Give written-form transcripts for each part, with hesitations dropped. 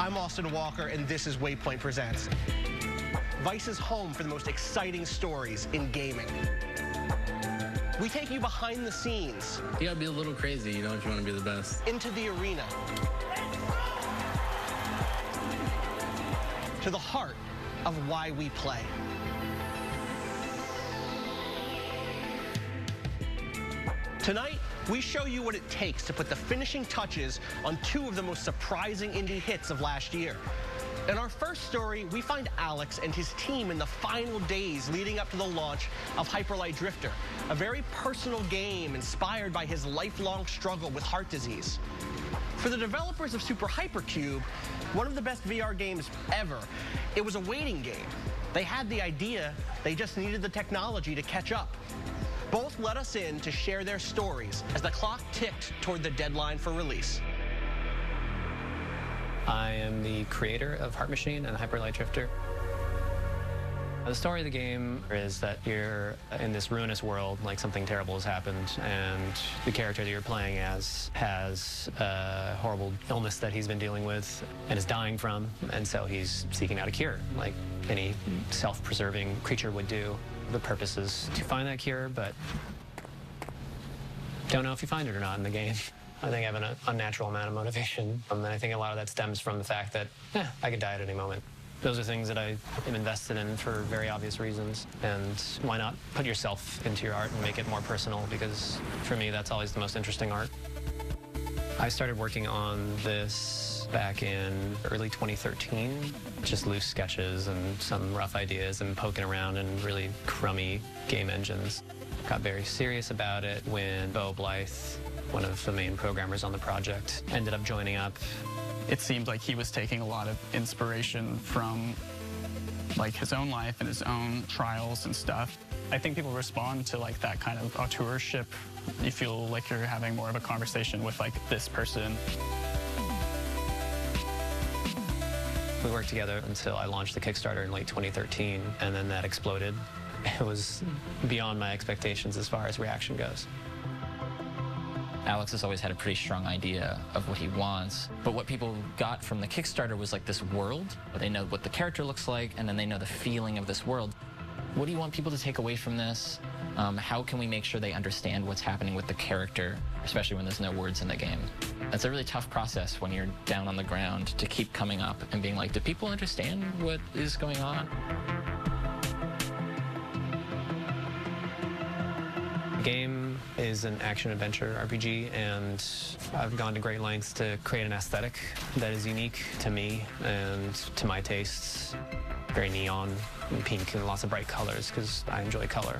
I'm Austin Walker, and this is Waypoint Presents. Vice's home for the most exciting stories in gaming. We take you behind the scenes. You gotta be a little crazy, you know, if you want to be the best. Into the arena. To the heart of why we play. Tonight, we show you what it takes to put the finishing touches on two of the most surprising indie hits of last year. In our first story, we find Alex and his team in the final days leading up to the launch of Hyper Light Drifter, a very personal game inspired by his lifelong struggle with heart disease. For the developers of Super Hypercube, one of the best VR games ever, it was a waiting game. They had the idea, they just needed the technology to catch up. Both let us in to share their stories as the clock ticked toward the deadline for release. I am the creator of Heart Machine and Hyper Light Drifter. The story of the game is that you're in this ruinous world, like something terrible has happened, and the character that you're playing as has a horrible illness that he's been dealing with and is dying from, and so he's seeking out a cure, like any self-preserving creature would do. The purpose is to find that cure, but don't know if you find it or not in the game. I think I have an unnatural amount of motivation, and I think a lot of that stems from the fact that I could die at any moment. Those are things that I am invested in for very obvious reasons, and why not put yourself into your art and make it more personal, because for me that's always the most interesting art. I started working on this back in early 2013, just loose sketches and some rough ideas and poking around in really crummy game engines. Got very serious about it when Bo Blythe, one of the main programmers on the project, ended up joining up. It seemed like he was taking a lot of inspiration from like his own life and his own trials and stuff. I think people respond to like that kind of auteurship. You feel like you're having more of a conversation with like this person. We worked together until I launched the Kickstarter in late 2013, and then that exploded. It was beyond my expectations as far as reaction goes. Alex has always had a pretty strong idea of what he wants, but what people got from the Kickstarter was like this world. They know what the character looks like, and then they know the feeling of this world. What do you want people to take away from this? How can we make sure they understand what's happening with the character, especially when there's no words in the game? It's a really tough process when you're down on the ground to keep coming up and being like, do people understand what is going on? The game is an action-adventure RPG, and I've gone to great lengths to create an aesthetic that is unique to me and to my tastes. Very neon and pink and lots of bright colors, because I enjoy color.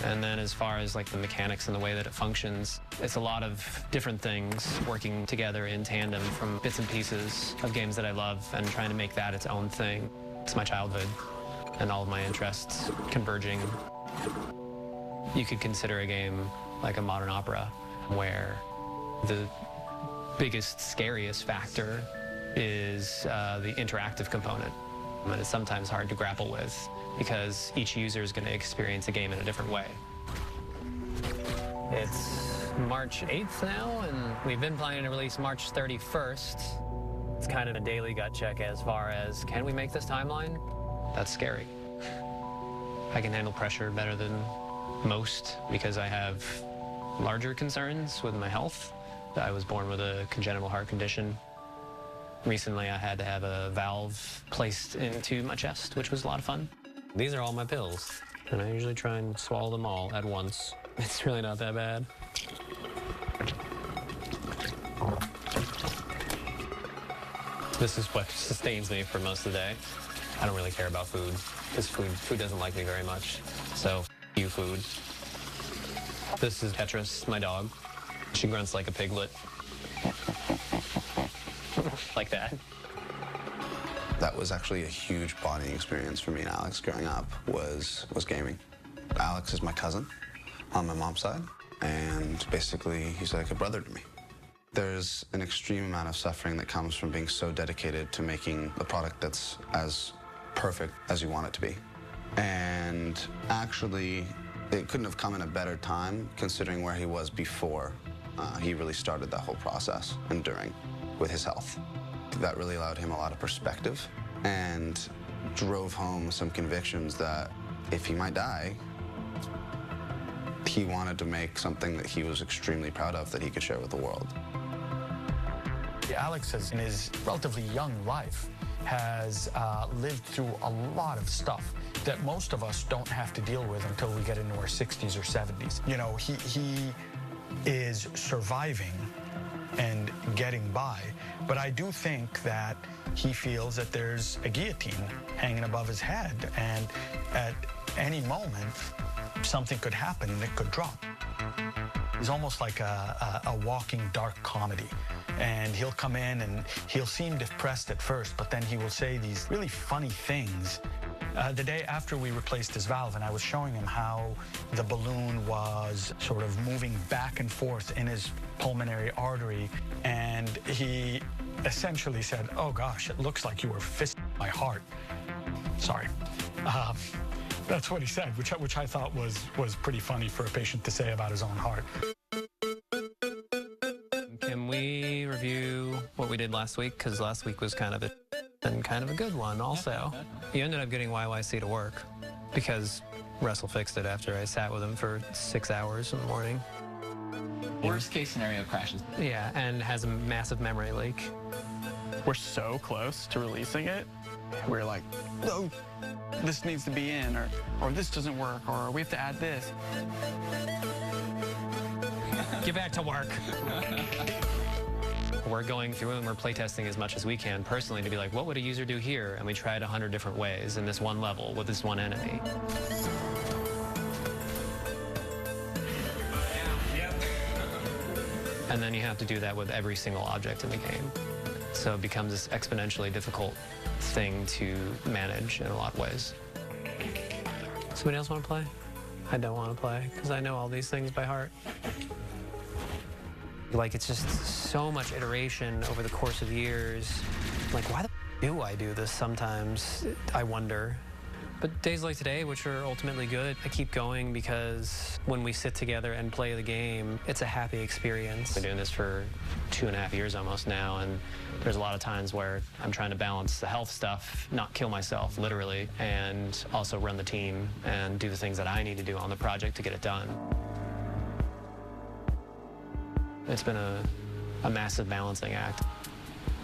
And then as far as like the mechanics and the way that it functions, it's a lot of different things working together in tandem from bits and pieces of games that I love and trying to make that its own thing. It's my childhood and all of my interests converging. You could consider a game like a modern opera, where the biggest, scariest factor is the interactive component. And it's sometimes hard to grapple with because each user is going to experience a game in a different way. It's March 8th now, and we've been planning to release March 31st. It's kind of a daily gut check as far as, can we make this timeline? That's scary. I can handle pressure better than most because I have larger concerns with my health. I was born with a congenital heart condition. Recently, I had to have a valve placed into my chest, which was a lot of fun. These are all my pills, and I usually try and swallow them all at once. It's really not that bad. This is what sustains me for most of the day. I don't really care about food, because food doesn't like me very much. So, you food. This is Petrus, my dog. She grunts like a piglet. Like that. That was actually a huge bonding experience for me and Alex growing up, was gaming. Alex is my cousin on my mom's side, and basically he's like a brother to me. There's an extreme amount of suffering that comes from being so dedicated to making a product that's as perfect as you want it to be. And actually, it couldn't have come in a better time considering where he was before he really started that whole process and during with his health. that really allowed him a lot of perspective and drove home some convictions that if he might die, he wanted to make something that he was extremely proud of that he could share with the world. Alex has, in his relatively young life, has lived through a lot of stuff that most of us don't have to deal with until we get into our 60s or 70s. You know, he is surviving and getting by, but I do think that he feels that there's a guillotine hanging above his head, and at any moment, something could happen and it could drop. He's almost like a walking dark comedy. And he'll come in and he'll seem depressed at first, but then he will say these really funny things. The day after we replaced his valve, and I was showing him how the balloon was sort of moving back and forth in his pulmonary artery, and he essentially said, "Oh gosh, it looks like you were fisting my heart." Sorry. That's what he said, which I thought was pretty funny for a patient to say about his own heart. Can we review what we did last week? Because last week was kind of a good one also. You ended up getting YYC to work because Russell fixed it after I sat with him for 6 hours in the morning. Worst case scenario crashes. Yeah, and has a massive memory leak. We're so close to releasing it. We're like, no, this needs to be in, or this doesn't work, or we have to add this. Get back to work. We're going through and we're playtesting as much as we can personally to be like, what would a user do here? And we tried 100 different ways in this one level with this one enemy. And then you have to do that with every single object in the game. So it becomes this exponentially difficult thing to manage in a lot of ways. Somebody else want to play? I don't want to play because I know all these things by heart. Like, it's just so much iteration over the course of years. Like, why the do I do this sometimes? I wonder. But days like today, which are ultimately good, I keep going because when we sit together and play the game, it's a happy experience. I've been doing this for 2.5 years almost now, and there's a lot of times where I'm trying to balance the health stuff, not kill myself, literally, and also run the team and do the things that I need to do on the project to get it done. It's been a massive balancing act.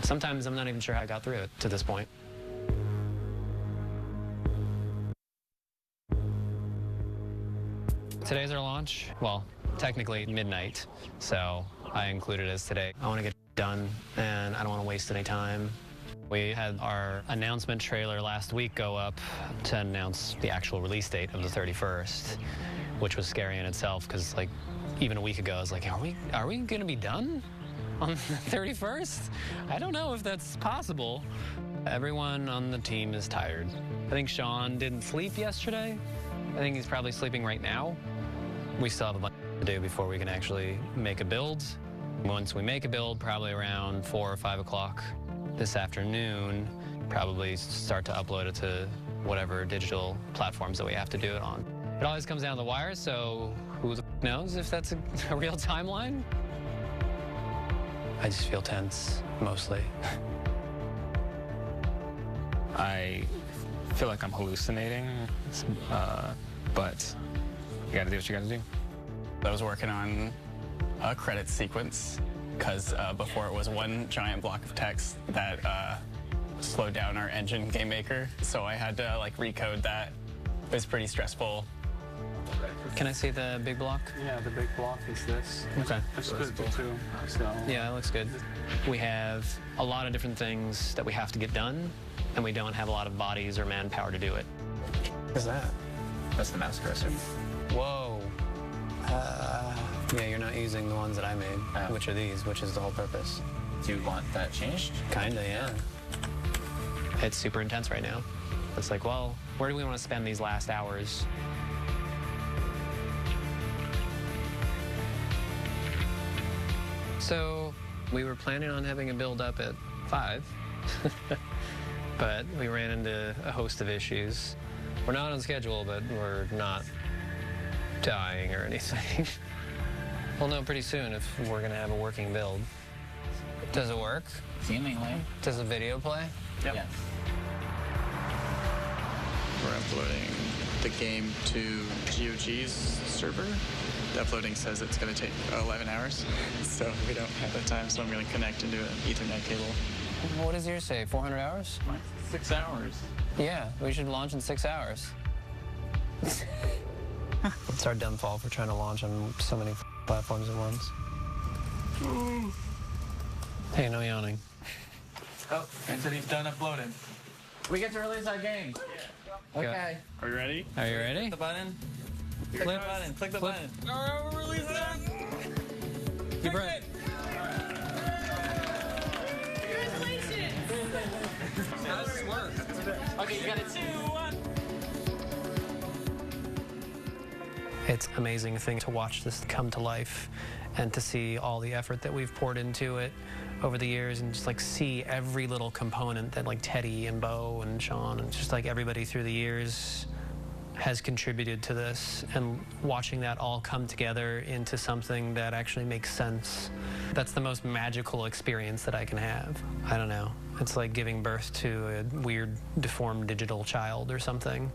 Sometimes I'm not even sure how I got through it to this point. Today's our launch. Well, technically midnight, so I include it as today. I want to get done, and I don't want to waste any time. We had our announcement trailer last week go up to announce the actual release date of the 31st, which was scary in itself because, like, even a week ago, I was like, are we going to be done on the 31st? I don't know if that's possible. Everyone on the team is tired. I think Sean didn't sleep yesterday. I think he's probably sleeping right now. We still have a bunch to do before we can actually make a build. Once we make a build, probably around 4 or 5 o'clock this afternoon, probably start to upload it to whatever digital platforms that we have to do it on. It always comes down to the wire, so who the knows if that's a real timeline? I just feel tense, mostly. I feel like I'm hallucinating, but you gotta do what you gotta do. I was working on a credit sequence because before it was one giant block of text that slowed down our engine game maker. So I had to like recode that. It was pretty stressful. Can I see the big block? Yeah, the big block is this. Okay. It's split into two, so. Yeah, that looks good. We have a lot of different things that we have to get done, and we don't have a lot of bodies or manpower to do it. What is that? That's the mouse cursor. Whoa. Yeah, you're not using the ones that I made, which are these, which is the whole purpose. Do you want that changed? Kinda, yeah. It's super intense right now. It's like, well, where do we want to spend these last hours? So we were planning on having a build up at 5, but we ran into a host of issues. We're not on schedule, but we're not dying or anything. We'll know pretty soon if we're gonna have a working build. Does it work? Seemingly. Does the video play? Yep. Yes. We're uploading the game to GOG's server. The uploading says it's going to take 11 hours, so we don't have that time, so I'm going to connect into an Ethernet cable. What does yours say, 400 hours? Mine's 6 hours. Yeah, we should launch in 6 hours. It's our dumb fault for trying to launch on so many platforms at once. Hey, no yawning. Oh, and said he's done uploading. We get to release our game. Okay. Are you ready? Are you ready? Click the button. Click Click the button. Click the button. Oh, we're releasing it! Deep breath. How does this work? Okay, you got it. 2, 1. It's an amazing thing to watch this come to life and to see all the effort that we've poured into it over the years and just like see every little component that like Teddy and Bo and Sean and just like everybody through the years has contributed to this, and watching that all come together into something that actually makes sense. That's the most magical experience that I can have. I don't know. It's like giving birth to a weird, deformed digital child or something.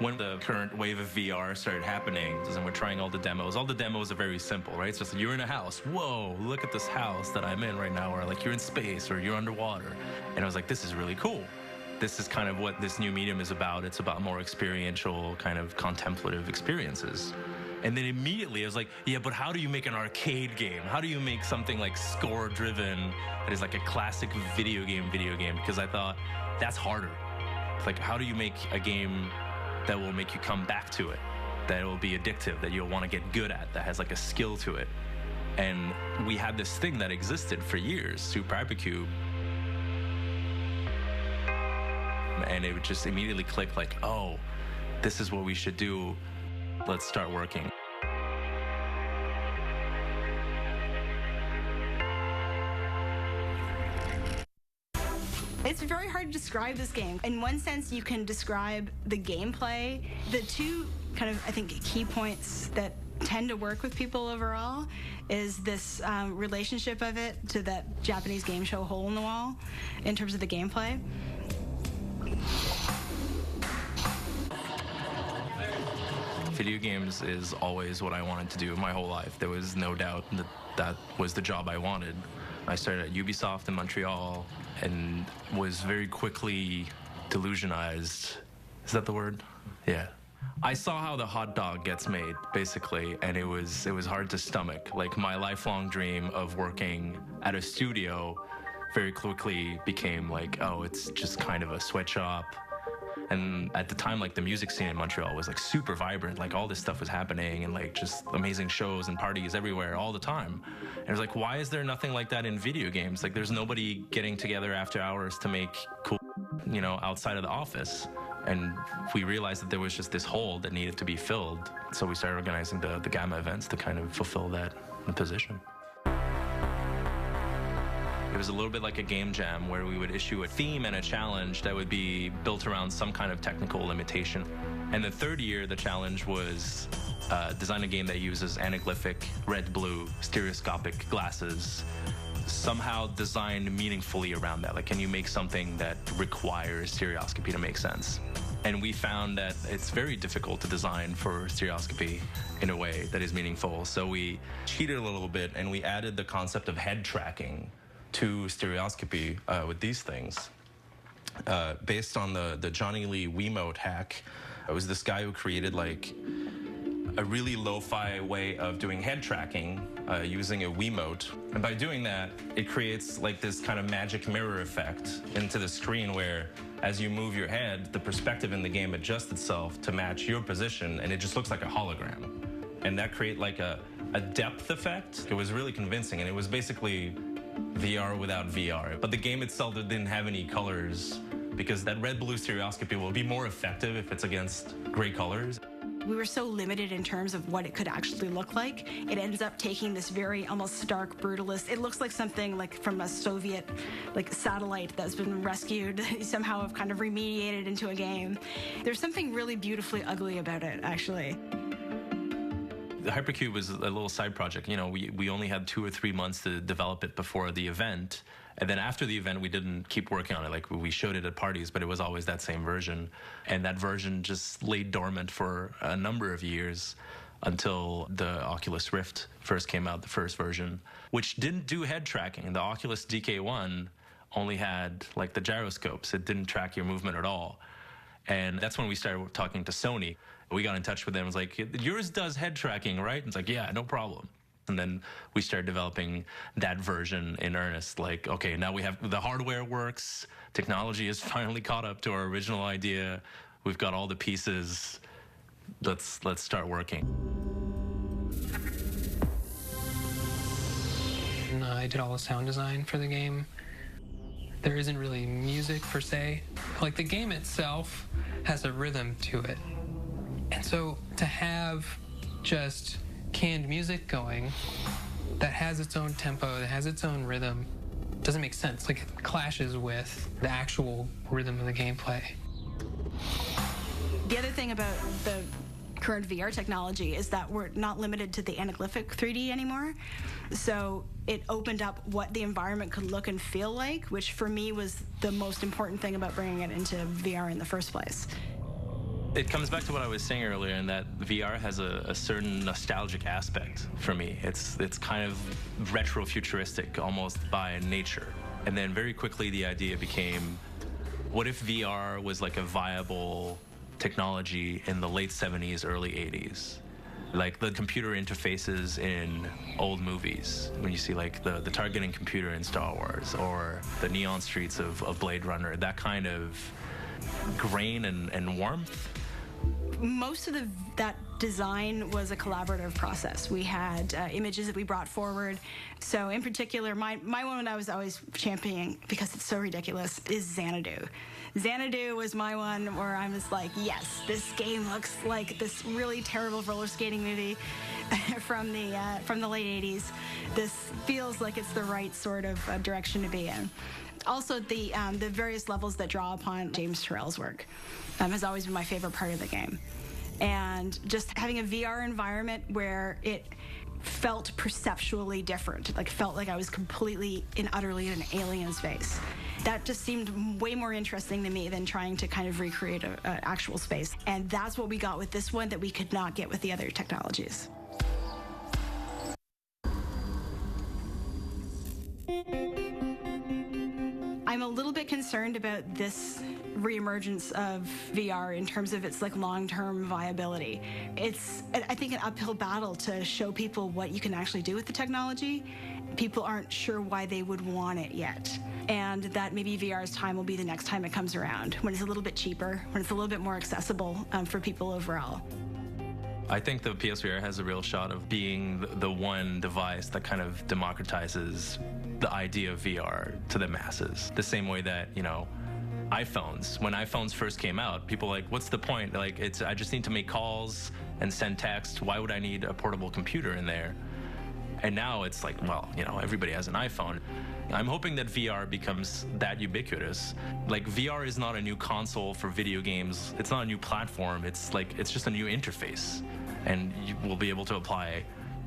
When the current wave of VR started happening, and we're trying all the demos are very simple, right? It's just you're in a house. Whoa, look at this house that I'm in right now, or like you're in space or you're underwater. And I was like, this is really cool. This is kind of what this new medium is about. It's about more experiential, kind of contemplative experiences. And then immediately I was like, yeah, but how do you make an arcade game? How do you make something like score-driven that is like a classic video game? Because I thought that's harder. It's like, how do you make a game that will make you come back to it, that will be addictive, that you'll want to get good at, that has like a skill to it? And we had this thing that existed for years, Super Hypercube. And it would just immediately click like, oh, this is what we should do. Let's start working. It's very hard to describe this game. In one sense, you can describe the gameplay. The two kind of, I think, key points that tend to work with people overall is this relationship of it to that Japanese game show Hole in the Wall in terms of the gameplay. Video games is always what I wanted to do my whole life. There was no doubt that that was the job I wanted. I started at Ubisoft in Montreal and was very quickly delusionized. Is that the word? Yeah. I saw how the hot dog gets made, basically, and it was hard to stomach. Like, my lifelong dream of working at a studio very quickly became like, oh, it's just kind of a sweatshop. And at the time, like, the music scene in Montreal was like super vibrant. Like, all this stuff was happening and like just amazing shows and parties everywhere all the time. And it was like, why is there nothing like that in video games? Like, there's nobody getting together after hours to make cool, you know, outside of the office. And we realized that there was just this hole that needed to be filled. So we started organizing the Gamma events to kind of fulfill that position. It was a little bit like a game jam where we would issue a theme and a challenge that would be built around some kind of technical limitation. And the third year, the challenge was design a game that uses anaglyphic, red-blue, stereoscopic glasses, somehow designed meaningfully around that. Like, can you make something that requires stereoscopy to make sense? And we found that it's very difficult to design for stereoscopy in a way that is meaningful. So we cheated a little bit and we added the concept of head tracking to stereoscopy with these things. Based on the Johnny Lee Wiimote hack, it was this guy who created like a really lo-fi way of doing head tracking using a Wiimote. And by doing that, it creates like this kind of magic mirror effect into the screen where as you move your head, the perspective in the game adjusts itself to match your position, and it just looks like a hologram. And that created like a depth effect. It was really convincing, and it was basically VR without VR. But the game itself didn't have any colors, because that red-blue stereoscopy will be more effective if it's against gray colors. We were so limited in terms of what it could actually look like. It ends up taking this very almost stark brutalist. It looks like something like from a Soviet satellite that's been rescued, somehow have kind of remediated into a game. There's something really beautifully ugly about it, actually. The Hypercube was a little side project. You know, we only had 2 or 3 months to develop it before the event. And then after the event, we didn't keep working on it. Like, we showed it at parties, but it was always that same version. And that version just lay dormant for a number of years until the Oculus Rift first came out, the first version, which didn't do head tracking. The Oculus DK1 only had, like, the gyroscopes. It didn't track your movement at all. And that's when we started talking to Sony. We got in touch with them. It was like, yours does head tracking, right? And it's like, yeah, no problem. And then we started developing that version in earnest. Like, okay, now we have the hardware works. Technology has finally caught up to our original idea. We've got all the pieces. Let's start working. And I did all the sound design for the game. There isn't really music per se. Like, the game itself has a rhythm to it. And so to have just canned music going that has its own tempo, that has its own rhythm, doesn't make sense. Like, it clashes with the actual rhythm of the gameplay. The other thing about the current VR technology is that we're not limited to the anaglyphic 3D anymore. So it opened up what the environment could look and feel like, which for me was the most important thing about bringing it into VR in the first place. It comes back to what I was saying earlier, in that VR has a certain nostalgic aspect for me. It's kind of retro-futuristic, almost by nature. And then very quickly the idea became, what if VR was like a viable technology in the late 70s, early 80s? Like the computer interfaces in old movies, when you see like the targeting computer in Star Wars, or the neon streets of Blade Runner, that kind of grain and warmth. Most of that design was a collaborative process. We had images that we brought forward. So in particular, my one I was always championing, because it's so ridiculous, is Xanadu. Xanadu was my one where I was like, yes, this game looks like this really terrible roller skating movie from the late 80s. This feels like it's the right sort of direction to be in. Also, the various levels that draw upon James Turrell's work has always been my favorite part of the game. And just having a VR environment where it felt perceptually different, like felt like I was completely and utterly in an alien space. That just seemed way more interesting to me than trying to kind of recreate an actual space. And that's what we got with this one that we could not get with the other technologies. I'm a little bit concerned about this reemergence of VR in terms of its like long-term viability. It's, I think, an uphill battle to show people what you can actually do with the technology. People aren't sure why they would want it yet. And that maybe VR's time will be the next time it comes around, when it's a little bit cheaper, when it's a little bit more accessible for people overall. I think the PSVR has a real shot of being the one device that kind of democratizes the idea of VR to the masses. The same way that, you know, iPhones, when iPhones first came out, people were like, what's the point? Like, I just need to make calls and send text. Why would I need a portable computer in there? And now it's like, well, you know, everybody has an iPhone. I'm hoping that VR becomes that ubiquitous. Like, VR is not a new console for video games. It's not a new platform. It's just a new interface. And you will be able to apply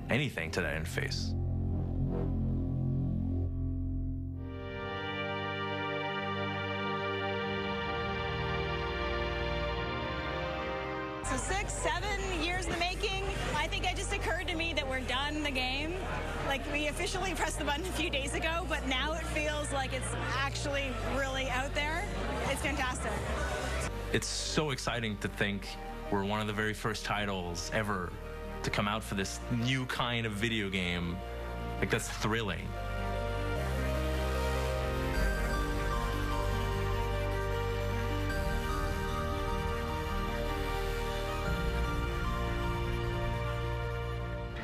anything to that interface. So 6, 7 years in the making. I think it just occurred to me that we're done the game. Like, we officially pressed the button a few days ago, but now it feels like it's actually really out there. It's fantastic. It's so exciting to think we're one of the very first titles ever to come out for this new kind of video game, like, that's thrilling.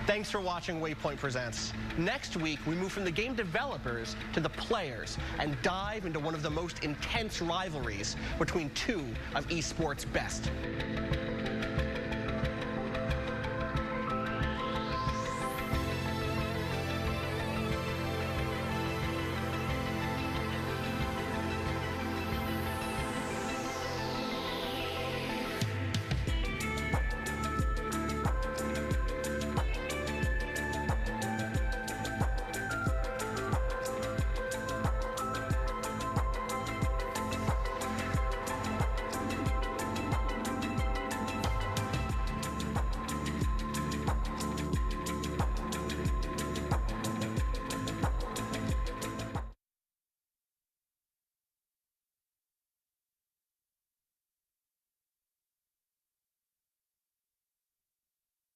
Thanks for watching Waypoint Presents. Next week, we move from the game developers to the players and dive into one of the most intense rivalries between two of esports' best.